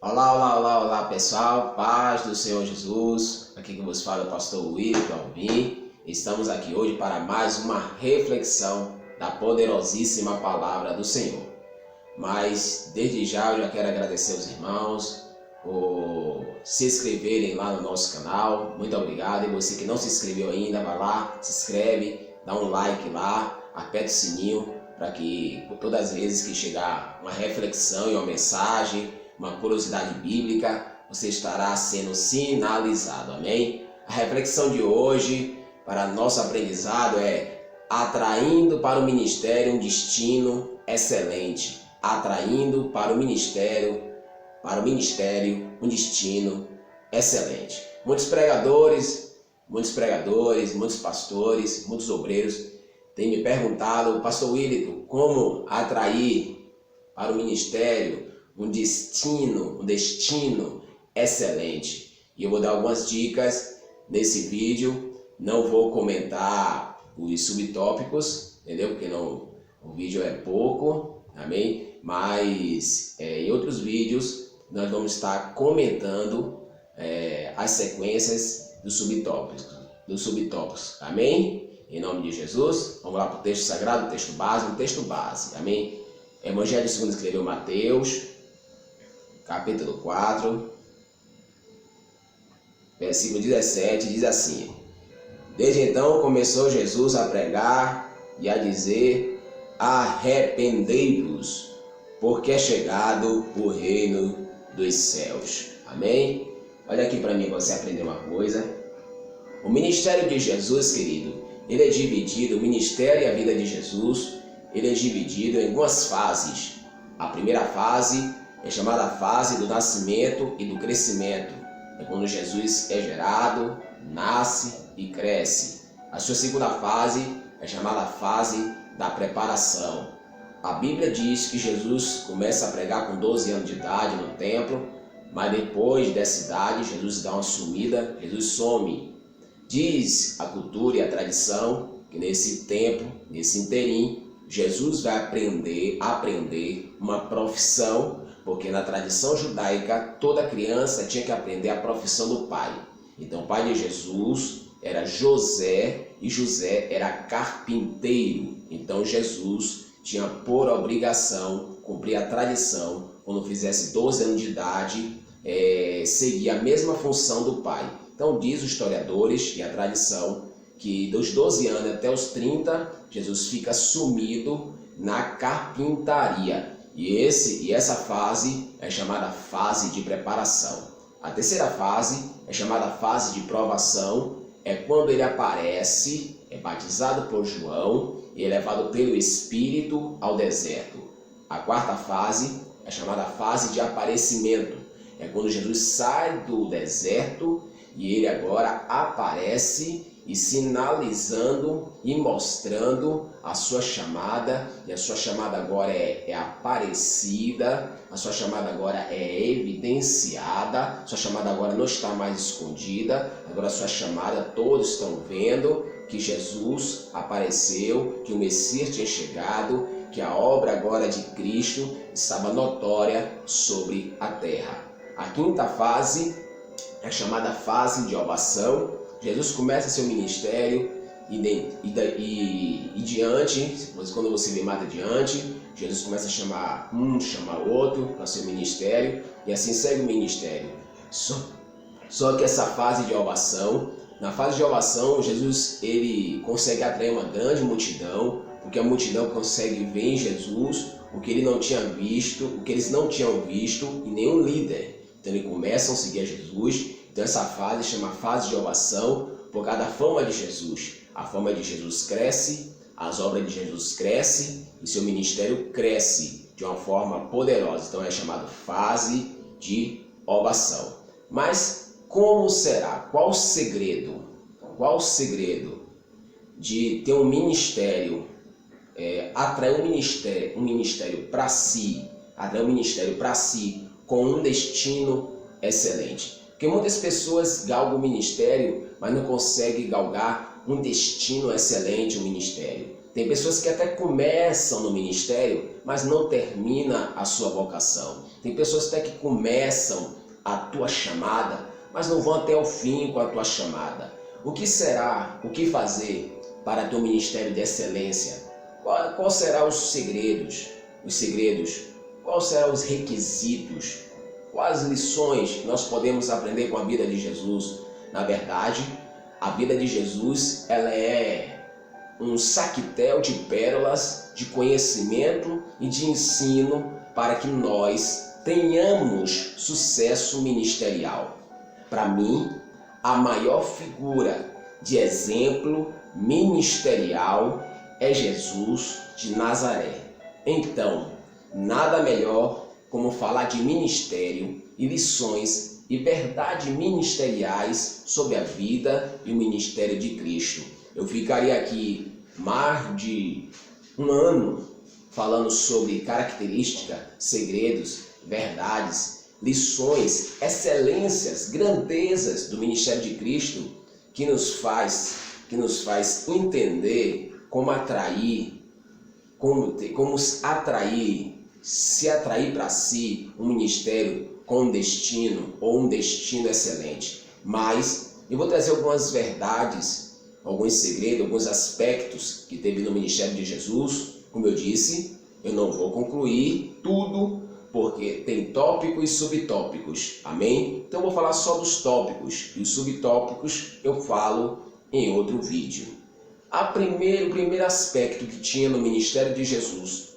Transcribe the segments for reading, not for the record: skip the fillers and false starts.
Olá, pessoal, paz do Senhor Jesus. Aqui que vos fala é o pastor William Alvim. Estamos aqui hoje para mais uma reflexão da poderosíssima palavra do Senhor. Mas desde já eu já quero agradecer aos irmãos por se inscreverem lá no nosso canal. Muito obrigado. E você que não se inscreveu ainda, vai lá, se inscreve, dá um like lá, aperta o sininho para que todas as vezes que chegar uma reflexão e uma mensagem, uma curiosidade bíblica, você estará sendo sinalizado, amém? A reflexão de hoje para nosso aprendizado é atraindo para o ministério um destino excelente. Atraindo para o ministério um destino excelente. Muitos pregadores, muitos pastores, muitos obreiros têm me perguntado, pastor William, como atrair para o ministério um destino excelente. E eu vou dar algumas dicas nesse vídeo. Não vou comentar os subtópicos, entendeu? Porque o vídeo é pouco, amém? Mas em outros vídeos nós vamos estar comentando as sequências dos subtópicos, amém? Em nome de Jesus, vamos lá para o texto sagrado, texto base, amém? Evangelho segundo escreveu Mateus, capítulo 4, versículo 17, diz assim: Desde então começou Jesus a pregar e a dizer: arrependei-vos, porque é chegado o reino dos céus. Amém? Olha aqui para mim, você aprender uma coisa. O ministério de Jesus, querido, ele é dividido, o ministério e a vida de Jesus, ele é dividido em duas fases. A primeira fase é chamada fase do nascimento e do crescimento. É quando Jesus é gerado, nasce e cresce. A sua segunda fase é chamada fase da preparação. A Bíblia diz que Jesus começa a pregar com 12 anos de idade no templo, mas depois dessa idade Jesus dá uma sumida, Jesus some. Diz a cultura e a tradição que nesse tempo, nesse interim, Jesus vai aprender uma profissão, porque na tradição judaica toda criança tinha que aprender a profissão do pai. Então o pai de Jesus era José e José era carpinteiro. Então Jesus tinha por obrigação cumprir a tradição, quando fizesse 12 anos de idade, seguir a mesma função do pai. Então diz os historiadores e a tradição que dos 12 anos até os 30, Jesus fica sumido na carpintaria. E essa fase é chamada fase de preparação. A terceira fase é chamada fase de provação. É quando ele aparece, é batizado por João e é levado pelo Espírito ao deserto. A quarta fase é chamada fase de aparecimento. É quando Jesus sai do deserto e ele agora aparece e sinalizando e mostrando a sua chamada, e a sua chamada agora é aparecida, a sua chamada agora é evidenciada, a sua chamada agora não está mais escondida, agora a sua chamada todos estão vendo que Jesus apareceu, que o Messias tinha chegado, que a obra agora de Cristo estava notória sobre a terra. A quinta fase é chamada fase de ovação. Jesus começa seu ministério e diante, quando você vê mais adiante, Jesus começa a chamar outro para seu ministério e assim segue o ministério. Só que essa fase de ovação, na fase de ovação, Jesus ele consegue atrair uma grande multidão, porque a multidão consegue ver em Jesus o que eles não tinham visto em nenhum líder. Então eles começam a seguir a Jesus. Então essa fase chama fase de ovação por causa da fama de Jesus. A fama de Jesus cresce, as obras de Jesus crescem e seu ministério cresce de uma forma poderosa. Então é chamado fase de ovação. Mas como será? Qual o segredo? Qual o segredo de ter um ministério, atrair um ministério para si, com um destino excelente? Porque muitas pessoas galgam o ministério, mas não conseguem galgar um destino excelente, o ministério. Tem pessoas que até começam no ministério, mas não terminam a sua vocação. Tem pessoas até que começam a tua chamada, mas não vão até o fim com a tua chamada. O que será, o que fazer para ter um ministério de excelência? Qual serão os segredos? Quais serão os requisitos? Quais lições que nós podemos aprender com a vida de Jesus? Na verdade, a vida de Jesus, ela é um saquetel de pérolas, de conhecimento e de ensino para que nós tenhamos sucesso ministerial. Para mim, a maior figura de exemplo ministerial é Jesus de Nazaré. Então, nada melhor como falar de ministério e lições e verdades ministeriais sobre a vida e o ministério de Cristo. Eu ficaria aqui mais de um ano falando sobre características, segredos, verdades, lições, excelências, grandezas do ministério de Cristo que nos faz entender como atrair, se atrair para si um ministério com um destino ou um destino excelente. Mas eu vou trazer algumas verdades, alguns segredos, alguns aspectos que teve no ministério de Jesus. Como eu disse, eu não vou concluir tudo, porque tem tópicos e subtópicos, amém? Então eu vou falar só dos tópicos, e os subtópicos eu falo em outro vídeo. O primeiro aspecto que tinha no ministério de Jesus,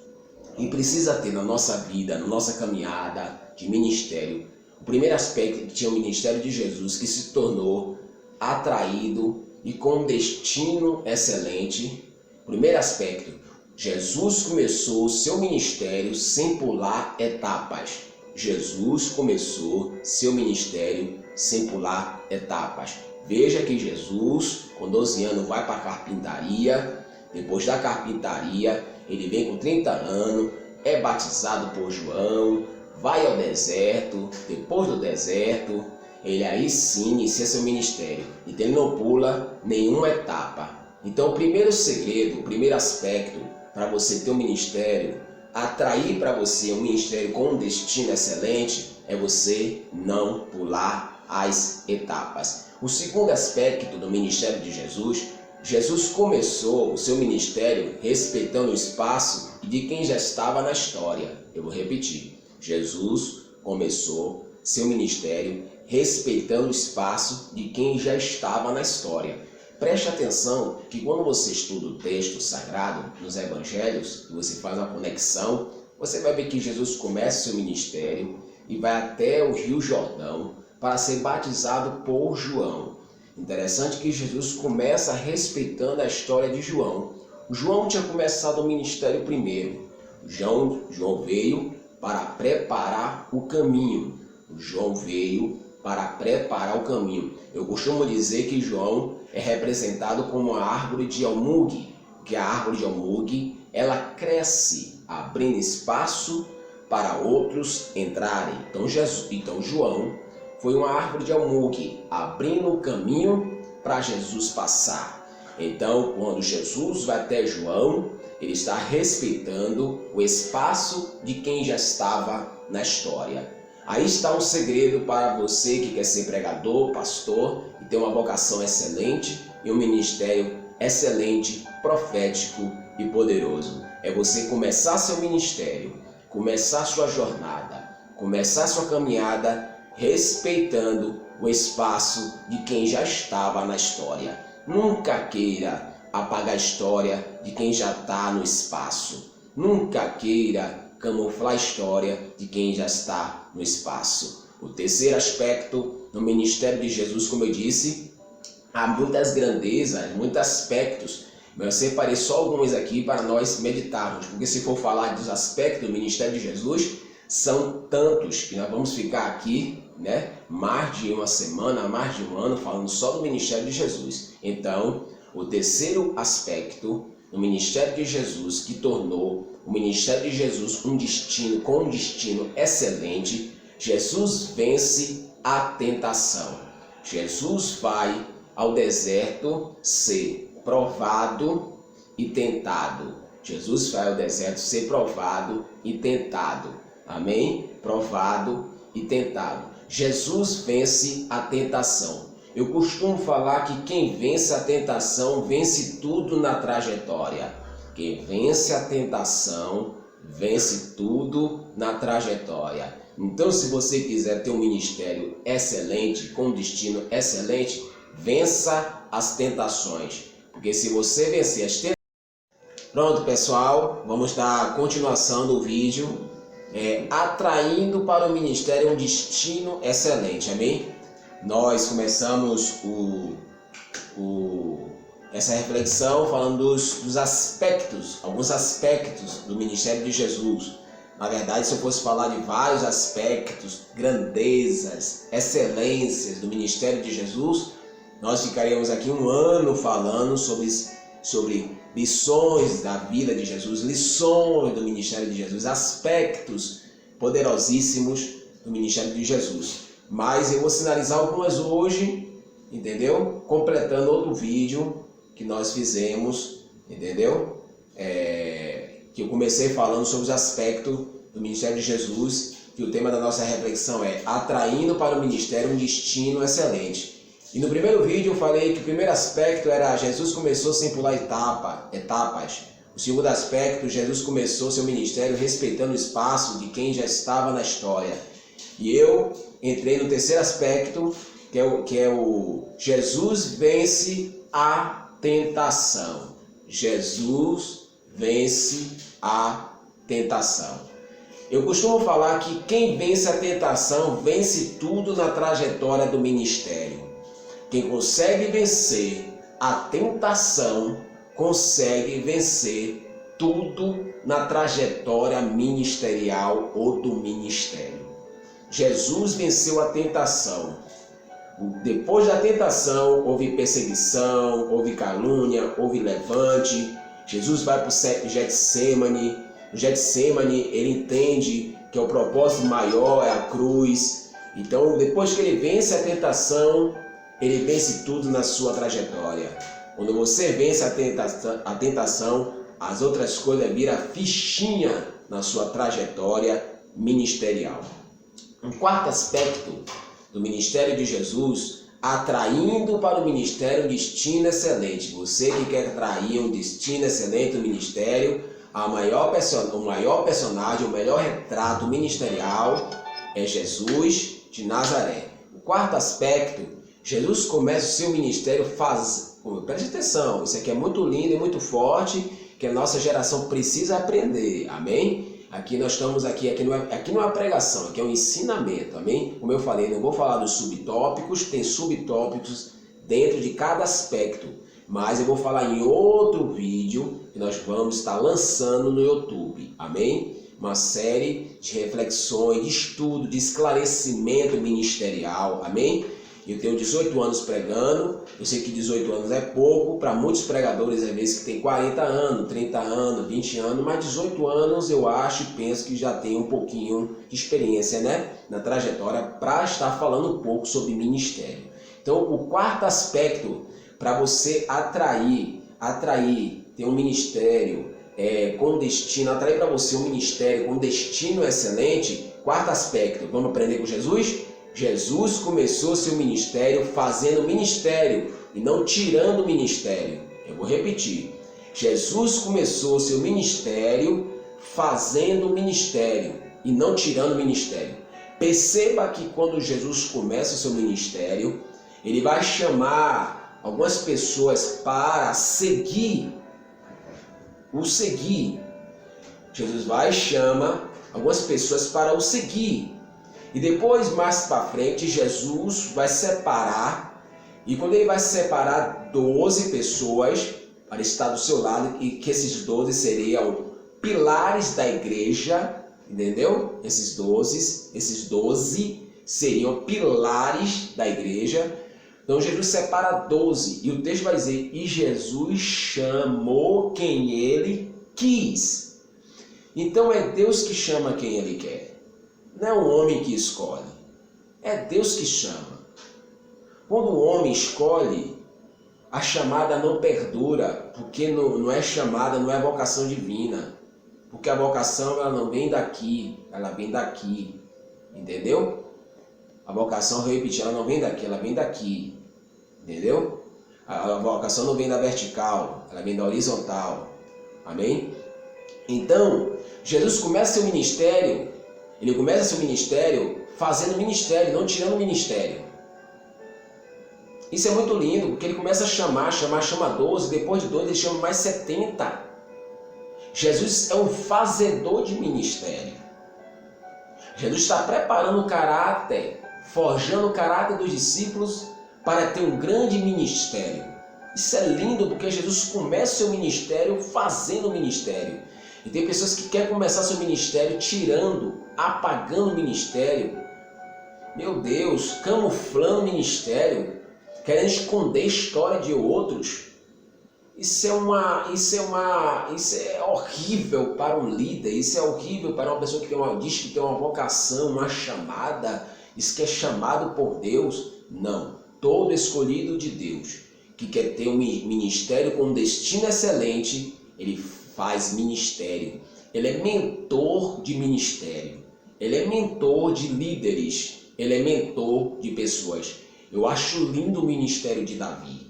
e precisa ter na nossa vida, na nossa caminhada de ministério, o primeiro aspecto que tinha o ministério de Jesus, que se tornou atraído e com um destino excelente. Primeiro aspecto, Jesus começou o seu ministério sem pular etapas. Jesus começou seu ministério sem pular etapas. Veja que Jesus, com 12 anos, vai para a carpintaria. Depois da carpintaria, ele vem com 30 anos, é batizado por João, vai ao deserto. Depois do deserto, ele aí sim inicia seu ministério. Então ele não pula nenhuma etapa. Então o primeiro segredo, o primeiro aspecto para você ter um ministério, atrair para você um ministério com um destino excelente, é você não pular as etapas. O segundo aspecto do ministério de Jesus, Jesus começou o seu ministério respeitando o espaço de quem já estava na história. Eu vou repetir. Jesus começou seu ministério respeitando o espaço de quem já estava na história. Preste atenção que quando você estuda o texto sagrado nos evangelhos, e você faz uma conexão, você vai ver que Jesus começa seu ministério e vai até o Rio Jordão para ser batizado por João. Interessante que Jesus começa respeitando a história de João. João tinha começado o ministério primeiro. João veio para preparar o caminho. João veio para preparar o caminho. Eu costumo dizer que João é representado como a árvore de almugue, que a árvore de almugue, ela cresce, abrindo espaço para outros entrarem. Então João foi uma árvore de almugue, abrindo o caminho para Jesus passar. Então, quando Jesus vai até João, ele está respeitando o espaço de quem já estava na história. Aí está um segredo para você que quer ser pregador, pastor, e ter uma vocação excelente e um ministério excelente, profético e poderoso. É você começar seu ministério, começar sua jornada, começar sua caminhada respeitando o espaço de quem já estava na história. Nunca queira apagar a história de quem já está no espaço. Nunca queira camuflar a história de quem já está no espaço. O terceiro aspecto no ministério de Jesus, como eu disse, há muitas grandezas, muitos aspectos, mas eu separei só alguns aqui para nós meditarmos, porque se for falar dos aspectos do ministério de Jesus, são tantos que nós vamos ficar aqui, mais de uma semana, mais de um ano, falando só do ministério de Jesus. Então, o terceiro aspecto no ministério de Jesus, que tornou o ministério de Jesus um destino excelente, Jesus vence a tentação. Jesus vai ao deserto ser provado e tentado. Jesus vai ao deserto ser provado e tentado. Amém? Provado e tentado. Jesus vence a tentação. Eu costumo falar que quem vence a tentação vence tudo na trajetória. Quem vence a tentação vence tudo na trajetória. Então, se você quiser ter um ministério excelente, com destino excelente, vença as tentações. Porque se você vencer as tentações... Pronto, pessoal, vamos dar continuação do vídeo. Atraindo para o ministério um destino excelente, amém? Nós começamos essa reflexão falando dos aspectos, alguns aspectos do ministério de Jesus. Na verdade, se eu fosse falar de vários aspectos, grandezas, excelências do ministério de Jesus, nós ficaríamos aqui um ano falando sobre lições da vida de Jesus, lições do ministério de Jesus, aspectos poderosíssimos do ministério de Jesus. Mas eu vou sinalizar algumas hoje, entendeu? Completando outro vídeo que nós fizemos, entendeu? Que eu comecei falando sobre os aspectos do ministério de Jesus, que o tema da nossa reflexão é atraindo para o ministério um destino excelente. E no primeiro vídeo eu falei que o primeiro aspecto era Jesus começou sem pular etapas. O segundo aspecto, Jesus começou seu ministério respeitando o espaço de quem já estava na história. E eu entrei no terceiro aspecto, que é o Jesus vence a tentação. Jesus vence a tentação. Eu costumo falar que quem vence a tentação vence tudo na trajetória do ministério. Quem consegue vencer a tentação, consegue vencer tudo na trajetória ministerial ou do ministério. Jesus venceu a tentação. Depois da tentação, houve perseguição, houve calúnia, houve levante. Jesus vai para o Getsemane. No Getsemane, ele entende que o propósito maior é a cruz. Então, depois que ele vence a tentação, ele vence tudo na sua trajetória. Quando você vence a tentação, as outras coisas viram fichinha na sua trajetória ministerial. Um quarto aspecto do ministério de Jesus, atraindo para o ministério um destino excelente. Você que quer atrair um destino excelente no ministério, o maior personagem, o melhor retrato ministerial é Jesus de Nazaré. O quarto aspecto, Jesus começa o seu ministério preste atenção, isso aqui é muito lindo e muito forte, que a nossa geração precisa aprender, amém? Aqui nós estamos aqui não é uma pregação, aqui é um ensinamento, amém? Como eu falei, não vou falar dos subtópicos, tem subtópicos dentro de cada aspecto, mas eu vou falar em outro vídeo que nós vamos estar lançando no YouTube, amém? Uma série de reflexões, de estudo, de esclarecimento ministerial, amém? Eu tenho 18 anos pregando, eu sei que 18 anos é pouco, para muitos pregadores, às vezes, que tem 40 anos, 30 anos, 20 anos, mas 18 anos eu acho e penso que já tem um pouquinho de experiência, né, na trajetória para estar falando um pouco sobre ministério. Então, o quarto aspecto para você atrair, ter um ministério com destino, atrair para você um ministério com destino excelente, quarto aspecto, vamos aprender com Jesus? Jesus começou seu ministério fazendo ministério e não tirando o ministério. Eu vou repetir. Jesus começou seu ministério fazendo ministério e não tirando o ministério. Perceba que quando Jesus começa o seu ministério, ele vai chamar algumas pessoas para o seguir. Jesus vai chamar algumas pessoas para o seguir. E depois, mais para frente, Jesus vai separar, e quando ele vai separar 12 pessoas para estar do seu lado, e que esses 12 seriam pilares da igreja, entendeu? Esses 12 seriam pilares da igreja. Então Jesus separa 12, e o texto vai dizer, e Jesus chamou quem ele quis. Então é Deus que chama quem ele quer. Não é um homem que escolhe, é Deus que chama. Quando o homem escolhe, a chamada não perdura, porque não é chamada, não é vocação divina. Porque a vocação ela não vem daqui, ela vem daqui. Entendeu? A vocação, vou repetir, ela não vem daqui, ela vem daqui. Entendeu? A vocação não vem da vertical, ela vem da horizontal. Amém? Então, Jesus começa seu ministério, ele começa seu ministério fazendo ministério, não tirando ministério. Isso é muito lindo, porque ele começa a chama 12, depois de 12 ele chama mais 70. Jesus é um fazedor de ministério. Jesus está preparando o caráter, forjando o caráter dos discípulos para ter um grande ministério. Isso é lindo, porque Jesus começa o seu ministério fazendo o ministério. E tem pessoas que querem começar seu ministério tirando, apagando o ministério. Meu Deus, camuflando o ministério, querendo esconder a história de outros. Isso é horrível para um líder, isso é horrível para uma pessoa que diz que tem uma vocação, uma chamada, isso que é chamado por Deus. Não, todo escolhido de Deus que quer ter um ministério com um destino excelente, ele faz ministério. Ele é mentor de ministério, ele é mentor de líderes, ele é mentor de pessoas. Eu acho lindo o ministério de Davi.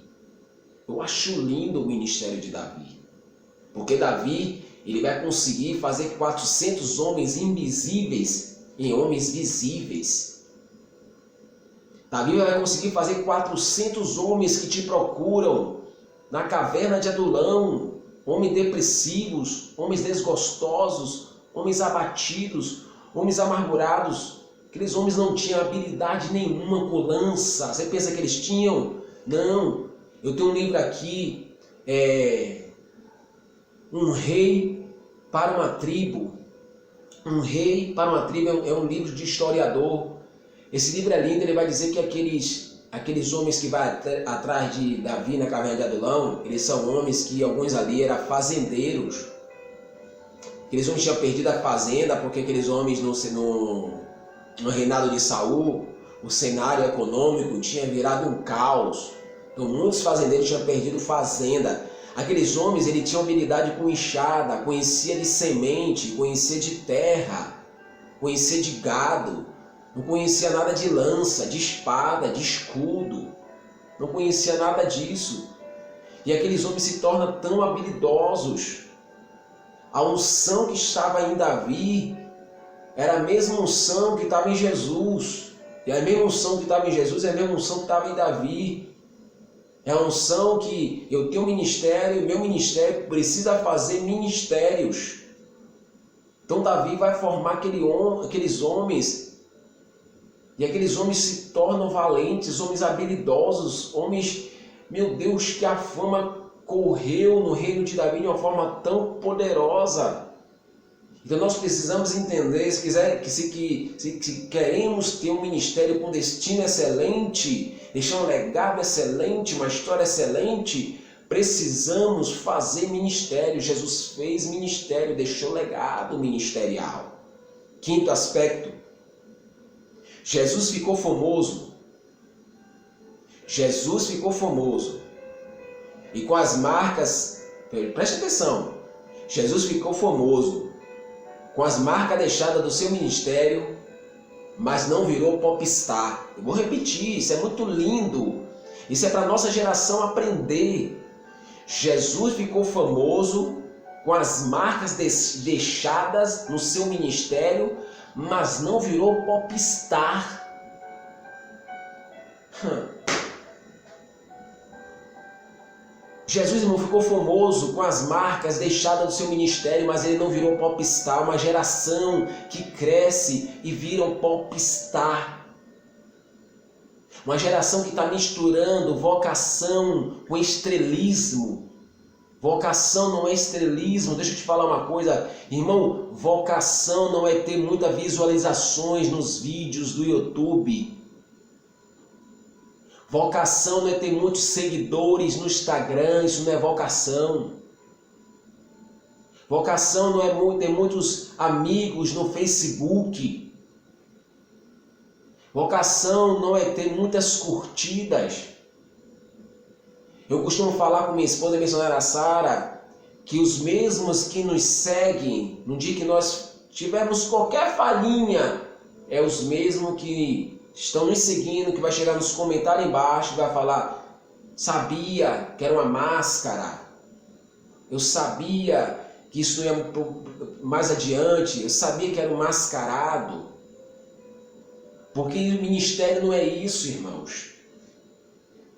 Eu acho lindo o ministério de Davi. Porque Davi, ele vai conseguir fazer 400 homens invisíveis em homens visíveis. Davi vai conseguir fazer 400 homens que te procuram na caverna de Adulão, homens depressivos, homens desgostosos, homens abatidos, homens amargurados. Aqueles homens não tinham habilidade nenhuma com lança. Você pensa que eles tinham? Não. Eu tenho um livro aqui, Um Rei para uma Tribo. Um Rei para uma Tribo é um livro de historiador. Esse livro é lindo, ele vai dizer que aqueles homens que vão atrás de Davi na caverna de Adulão, eles são homens que alguns ali eram fazendeiros. Aqueles homens tinham perdido a fazenda porque aqueles homens no reinado de Saul, o cenário econômico tinha virado um caos. Então muitos fazendeiros tinham perdido fazenda. Aqueles homens, eles tinham habilidade com enxada, conhecia de semente, conhecia de terra, conhecia de gado, não conhecia nada de lança, de espada, de escudo, não conhecia nada disso. E aqueles homens se tornam tão habilidosos. A unção que estava em Davi era a mesma unção que estava em Jesus. E a mesma unção que estava em Jesus é a mesma unção que estava em Davi. É a unção que eu tenho ministério, meu ministério precisa fazer ministérios. Então Davi vai formar aqueles homens, e aqueles homens se tornam valentes, homens habilidosos, homens, meu Deus, que a fama correu no reino de Davi de uma forma tão poderosa. Então nós precisamos entender, se queremos ter um ministério com destino excelente, deixar um legado excelente, uma história excelente, precisamos fazer ministério. Jesus fez ministério, deixou legado ministerial. Quinto aspecto, Jesus ficou famoso. Jesus ficou famoso. E com as marcas, preste atenção, Jesus ficou famoso com as marcas deixadas do seu ministério, mas não virou popstar. Eu vou repetir, isso é muito lindo. Isso é para a nossa geração aprender. Jesus ficou famoso com as marcas deixadas no seu ministério, mas não virou popstar. Jesus, irmão, ficou famoso com as marcas deixadas do seu ministério, mas ele não virou popstar. Uma geração que cresce e vira um popstar. Uma geração que está misturando vocação com estrelismo. Vocação não é estrelismo. Deixa eu te falar uma coisa, irmão. Vocação não é ter muitas visualizações nos vídeos do YouTube. Vocação não é ter muitos seguidores no Instagram. Isso não é vocação. Vocação não é ter muitos amigos no Facebook. Vocação não é ter muitas curtidas. Eu costumo falar com minha esposa, a missionária Sara, que os mesmos que nos seguem, no dia que nós tivermos qualquer falhinha, é os mesmos que estão nos seguindo, que vai chegar nos comentários embaixo e vai falar: sabia que era uma máscara, eu sabia que isso ia mais adiante, eu sabia que era um mascarado. Porque o ministério não é isso, irmãos.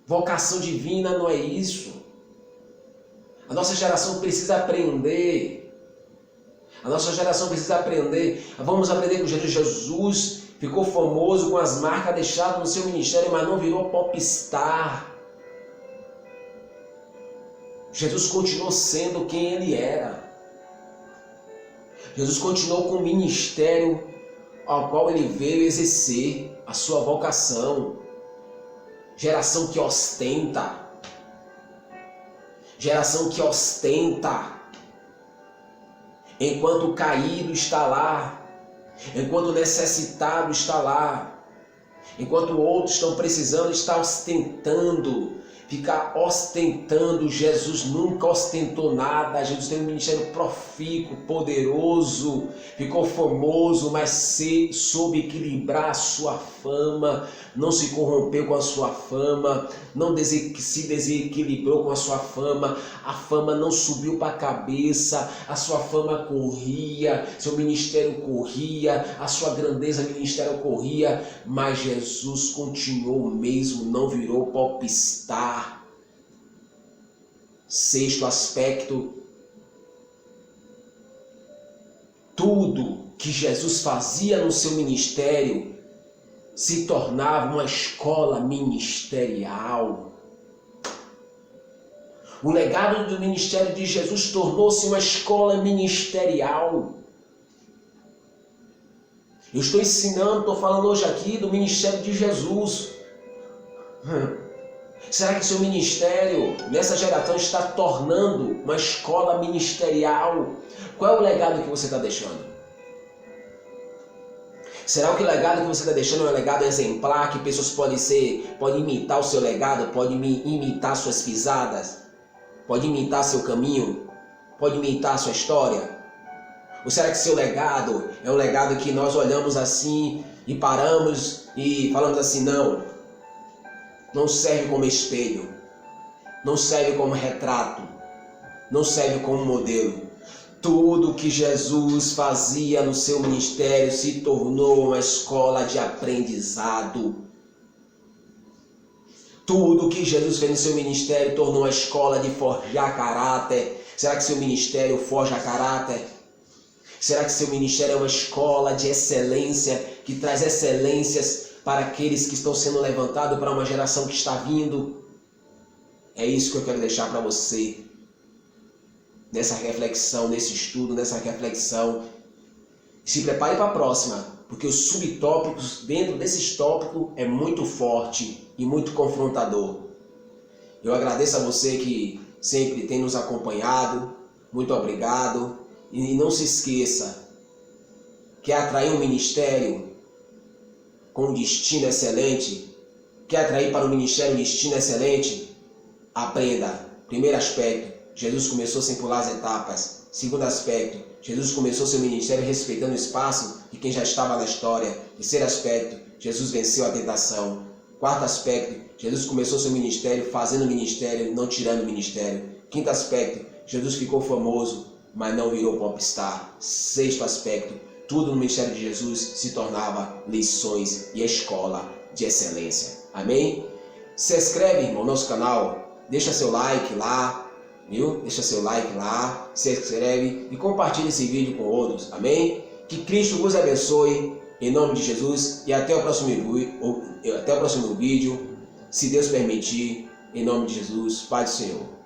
Vocação divina não é isso. A nossa geração precisa aprender. A nossa geração precisa aprender. Vamos aprender com Jesus. Jesus ficou famoso com as marcas deixadas no seu ministério, mas não virou popstar. Jesus continuou sendo quem ele era. Jesus continuou com o ministério ao qual ele veio exercer a sua vocação. Geração que ostenta. Geração que ostenta. Enquanto o caído está lá. Enquanto o necessitado está lá. Enquanto outros estão precisando, está ostentando. Ficar ostentando. Jesus nunca ostentou nada. Jesus tem um ministério profícuo, poderoso, ficou famoso, mas soube equilibrar a sua fama, não se corrompeu com a sua fama, não se desequilibrou com a sua fama, a fama não subiu para a cabeça, a sua fama corria, seu ministério corria, a sua grandeza ministerial corria, mas Jesus continuou o mesmo, não virou popstar. Sexto aspecto, tudo que Jesus fazia no seu ministério se tornava uma escola ministerial. O legado do ministério de Jesus tornou-se uma escola ministerial. Eu estou ensinando, estou falando hoje aqui do ministério de Jesus. Será que seu ministério nessa geração está tornando uma escola ministerial? Qual é o legado que você está deixando? Será que o legado que você está deixando é um legado exemplar, que pessoas podem imitar o seu legado, podem imitar suas pisadas, podem imitar seu caminho, podem imitar sua história? Ou será que seu legado é um legado que nós olhamos assim e paramos e falamos assim: não serve como espelho, não serve como retrato, não serve como modelo. Tudo que Jesus fazia no seu ministério se tornou uma escola de aprendizado. Tudo que Jesus fez no seu ministério tornou uma escola de forjar caráter. Será que seu ministério forja caráter? Será que seu ministério é uma escola de excelência, que traz excelências para aqueles que estão sendo levantados, para uma geração que está vindo? É isso que eu quero deixar para você, nessa reflexão, nesse estudo, nessa reflexão. Se prepare para a próxima, porque os subtópicos dentro desses tópicos é muito forte e muito confrontador. Eu agradeço a você que sempre tem nos acompanhado. Muito obrigado. E não se esqueça, quer atrair um ministério com um destino excelente? Quer atrair para o ministério um destino excelente? Aprenda. Primeiro aspecto, Jesus começou sem pular as etapas. Segundo aspecto, Jesus começou seu ministério respeitando o espaço de quem já estava na história. Terceiro aspecto, Jesus venceu a tentação. Quarto aspecto, Jesus começou seu ministério fazendo ministério, não tirando ministério. Quinto aspecto, Jesus ficou famoso, mas não virou popstar. Sexto aspecto, tudo no ministério de Jesus se tornava lições e escola de excelência. Amém? Se inscreve, irmão, no nosso canal, deixa seu like lá, viu? Deixa seu like lá, se inscreve e compartilha esse vídeo com outros. Amém? Que Cristo vos abençoe, em nome de Jesus, e até o próximo vídeo, se Deus permitir, em nome de Jesus, Pai do Senhor.